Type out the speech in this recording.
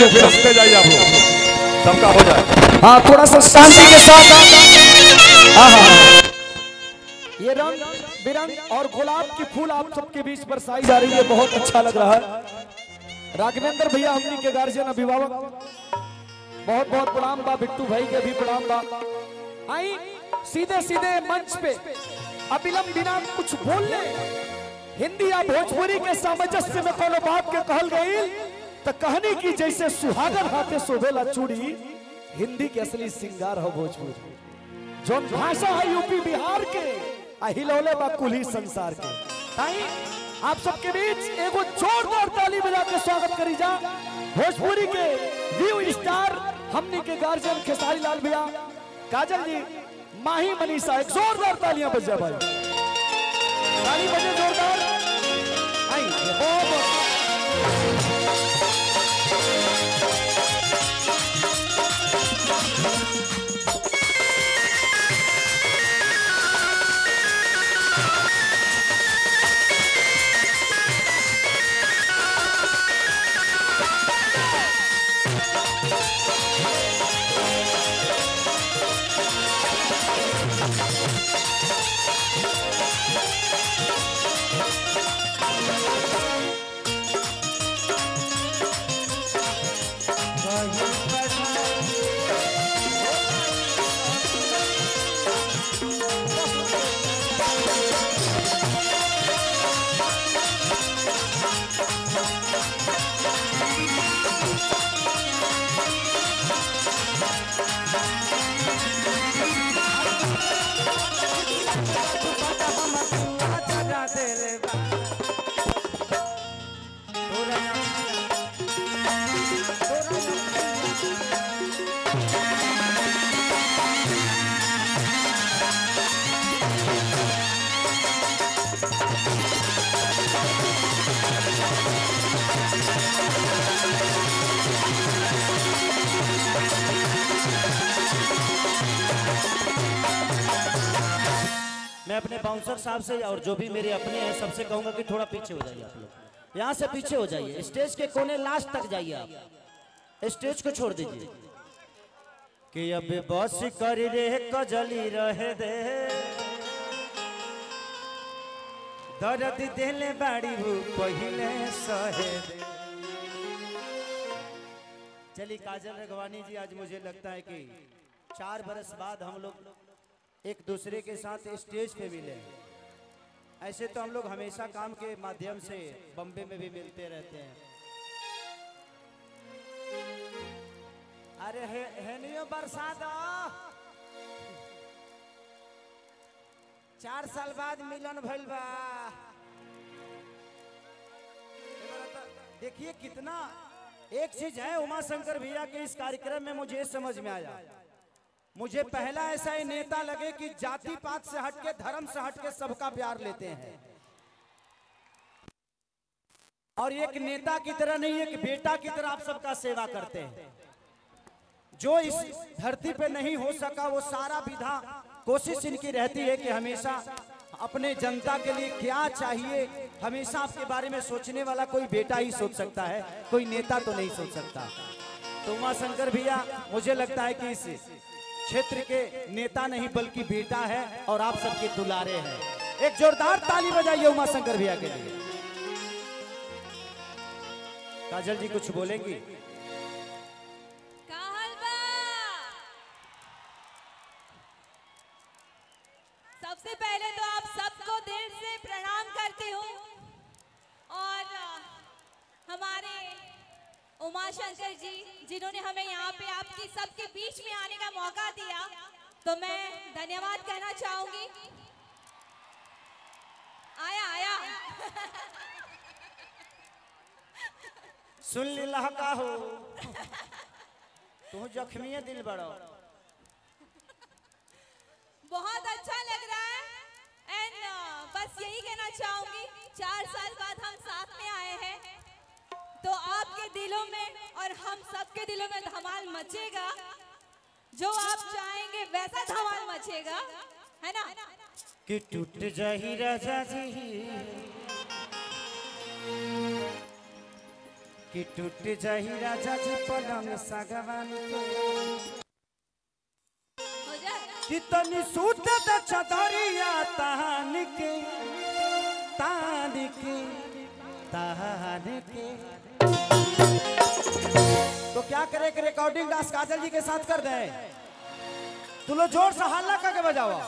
फिर हंसते जाइए आप लोग, सबका हो जाए। हाँ थोड़ा सा शांति के साथ। हाँ हाँ ये रंग बिरंग और गुलाब की फूल आप सबके बीच बरसाई जा रही है, बहुत अच्छा लग रहा है। राघवेंद्र भैया हमनी के गार्जियन अभिभावक बहुत बहुत प्रणाम बा, बिट्टू भाई के भी प्रणाम बा। आई सीधे सीधे मंच पे अविलंब बिना कुछ बोलने हिंदी या भोजपुरी के सामंजस्य में कोनो बात के कहल गई तो कहनी की जैसे सुहागन हाथे शोभेला चूड़ी, हिंदी के असली सिंगार हो भोजपुरी। जो भाषा है यूपी बिहार के हिलौले बा कुली संसार के। ताई आप सबके बीच एगो जोरदार ताली बजा के स्वागत करी जा भोजपुरी के व्यू स्टार हमनी के गार्जियन खेसारी लाल भैया, काजल जी, माही, मनीषा। एक जोरदार तालियां बजा भाई, ताली बजे जोरदार। आई बहुत मैं अपने बाउंसर साहब से और जो भी मेरे अपने हैं सबसे कहूंगा कि थोड़ा पीछे हो जाइए आप लोग, यहाँ से पीछे हो जाइए, स्टेज के कोने लास्ट तक जाइए, आप स्टेज को छोड़ दीजिए। कि अब बस कर रे कजली रहे दे दर्द देले बाड़ी वो पहले सहे दे। चलिए काजल रघवानी जी, आज मुझे लगता है कि 4 बरस बाद हम लोग एक दूसरे के साथ स्टेज पे मिले। ऐसे तो हम लोग हमेशा काम के माध्यम से बम्बे में भी मिलते रहते हैं। अरे हेनियो बरसात 4 साल बाद मिलन भइल बा। देखिए कितना एक चीज है उमा शंकर भैया के इस कार्यक्रम में मुझे समझ में आया। मुझे पहला ऐसा ही नेता लगे कि जाति पात से हटके, धर्म से हटके सबका प्यार लेते हैं, और एक नेता की तरह नहीं, एक बेटा की तरह आप सबका सेवा करते हैं। जो इस धरती पे नहीं हो सका वो सारा विधा कोशिश इनकी रहती है कि हमेशा अपने जनता के लिए क्या चाहिए, हमेशा आपके बारे में सोचने वाला कोई बेटा ही सोच सकता है, कोई नेता तो नहीं सोच सकता। तो उमा शंकर भैया मुझे लगता है कि इस क्षेत्र के नेता नहीं बल्कि बेटा है और आप सबके दुलारे हैं। एक जोरदार ताली बजाइए उमा शंकर भैया के लिए। काजल जी कुछ बोलेंगी? सबसे पहले तो आप सबको दिल से प्रणाम करती हूँ, और हमारे उमा शंकर जी जिन्होंने हमें यहाँ पे आपकी सबके बीच में आने का मौका दिया, तो मैं धन्यवाद कहना चाहूंगी। आया आया सुन लीला का हो तू जख्मी दिल बड़ो। बहुत अच्छा लग रहा है, एंड बस यही कहना चाहूंगी 4 साल बाद हम साथ में आए हैं, तो आपके दिलों में और हम सबके दिलों में धमाल मचेगा। जो आप चाहेंगे वैसा धमाल मचेगा, है ना? कि टूट जाही राजा जी कि टूट जाही राजा जी पलंग सागवान के हो जाए। कि तनी सूत द चदरिया तान के तान के तान के। तो क्या करे कि रिकॉर्डिंग डांस काजल जी के साथ कर दें। तुम लोग जोर से हल्ला करके बजाओ।